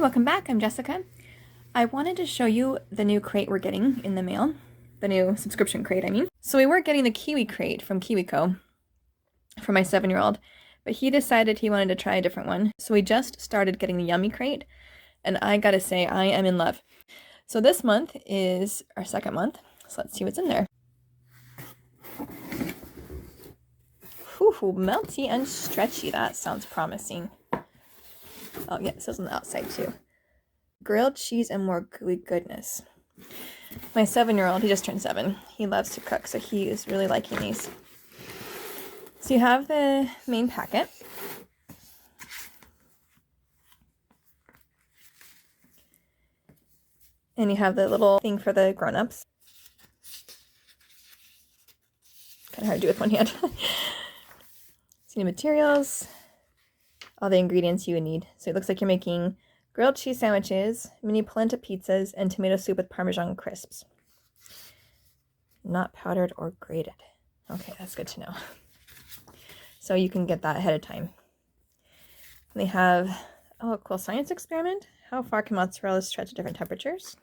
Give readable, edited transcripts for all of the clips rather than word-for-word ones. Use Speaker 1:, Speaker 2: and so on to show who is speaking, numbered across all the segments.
Speaker 1: welcome back. I'm Jessica. I wanted to show you the new crate we're getting in the mail. The new subscription crate, I mean. So we were getting the Kiwi crate from KiwiCo for my 7-year-old, but he decided he wanted to try a different one. So we just started getting the Yummy crate, and I gotta say, I am in love. So this month is our second month, so let's see what's in there. Whew, Melty and Stretchy. That sounds promising. Oh yeah, it says on the outside too. Grilled cheese and more gooey goodness. My 7-year-old, he just turned 7. He loves to cook, so he is really liking these. So you have the main packet. And you have the little thing for the grown-ups. Kind of hard to do with one hand. See the materials, all the ingredients you would need. So it looks like you're making grilled cheese sandwiches, mini polenta pizzas, and tomato soup with Parmesan crisps. Not powdered or grated. Okay, that's good to know. So you can get that ahead of time. They have, oh, a cool science experiment. How far can mozzarella stretch at different temperatures?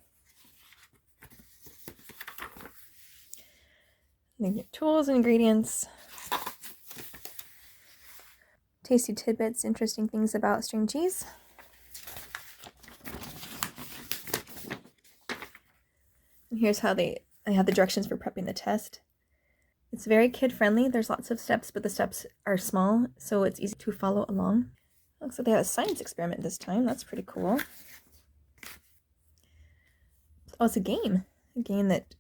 Speaker 1: Then your tools and ingredients. Tasty tidbits, interesting things about string cheese. And here's how I have the directions for prepping the test. It's very kid-friendly. There's lots of steps, but the steps are small, so it's easy to follow along. Looks like they have a science experiment this time. That's pretty cool. Oh, it's a game. A game that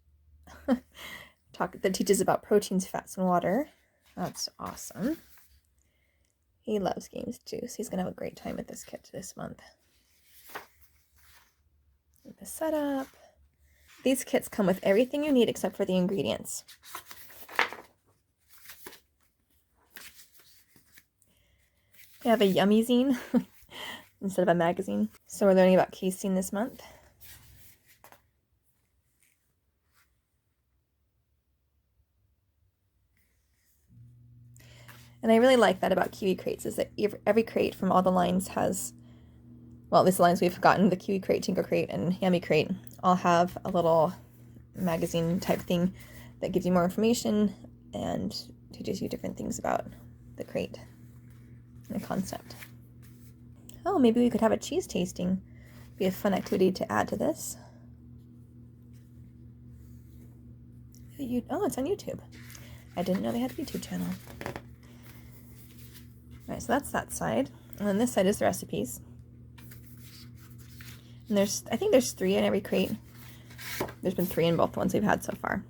Speaker 1: that teaches about proteins, fats, and water. That's awesome. He loves games too, so he's going to have a great time with this kit this month. The setup. These kits come with everything you need except for the ingredients. We have a Yummy zine instead of a magazine. So we're learning about casing this month. And I really like that about Kiwi crates, is that every crate from all the lines has, well, these lines we've gotten, the Kiwi crate, Tinker crate, and Yummy crate, all have a little magazine type thing that gives you more information and teaches you different things about the crate and the concept. Oh, maybe we could have a cheese tasting. Be a fun activity to add to this. Oh, it's on YouTube. I didn't know they had a YouTube channel. Alright, so that's that side. And then this side is the recipes. And I think there's 3 in every crate. There's been 3 in both the ones we've had so far.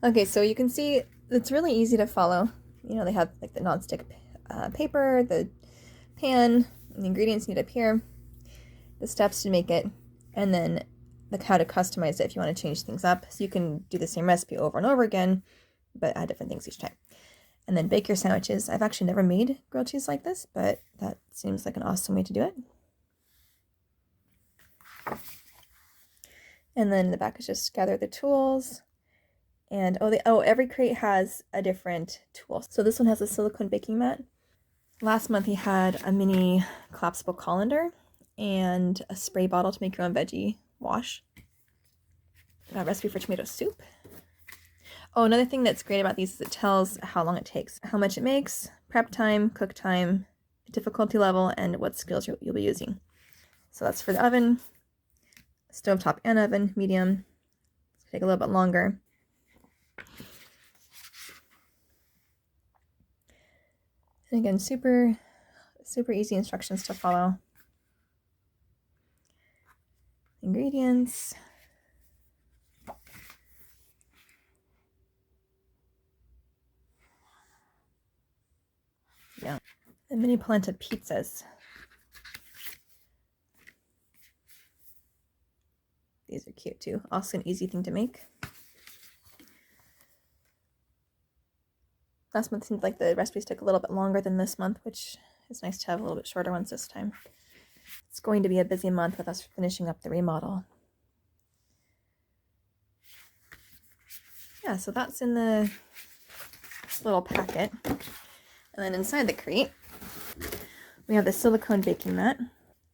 Speaker 1: Okay, so you can see it's really easy to follow. You know, they have like the nonstick paper, the pan, and the ingredients you need up here, the steps to make it, and then how to customize it if you want to change things up. So you can do the same recipe over and over again, but add different things each time. And then bake your sandwiches. I've actually never made grilled cheese like this, but that seems like an awesome way to do it. And then in the back is just gather the tools. And every crate has a different tool. So this one has a silicone baking mat. Last month he had a mini collapsible colander and a spray bottle to make your own veggie wash. Got a recipe for tomato soup. Oh, another thing that's great about these is it tells how long it takes, how much it makes, prep time, cook time, difficulty level, and what skills you'll be using. So that's for the oven, stovetop and oven, medium. It's gonna take a little bit longer. And again, super easy instructions to follow. Ingredients. Yeah. And mini polenta pizzas. These are cute too. Also an easy thing to make. Last month seemed like the recipes took a little bit longer than this month, which is nice to have a little bit shorter ones this time. It's going to be a busy month with us finishing up the remodel. Yeah, so that's in the little packet. And then inside the crate, we have the silicone baking mat.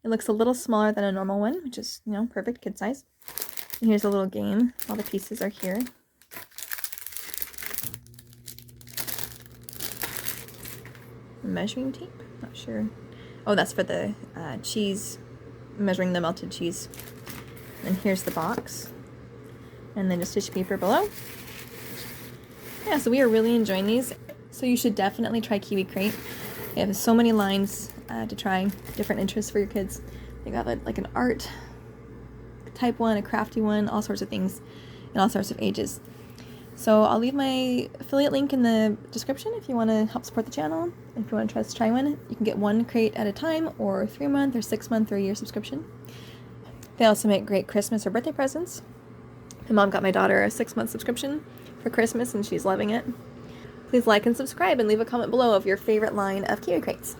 Speaker 1: It looks a little smaller than a normal one, which is, you know, perfect kid size. And here's a little game. All the pieces are here. Measuring tape? Not sure. Oh, that's for the cheese, measuring the melted cheese. And here's the box. And then just tissue paper below. Yeah, so we are really enjoying these. So you should definitely try Kiwi Crate. They have so many lines to try, different interests for your kids. They got like an art type one, a crafty one, all sorts of things, and all sorts of ages. So I'll leave my affiliate link in the description if you want to help support the channel. If you want to try one, you can get 1 crate at a time, or 3-month, or 6-month, or a year subscription. They also make great Christmas or birthday presents. My mom got my daughter a 6-month subscription for Christmas, and she's loving it. Please like and subscribe, and leave a comment below of your favorite line of Kiwi Crates.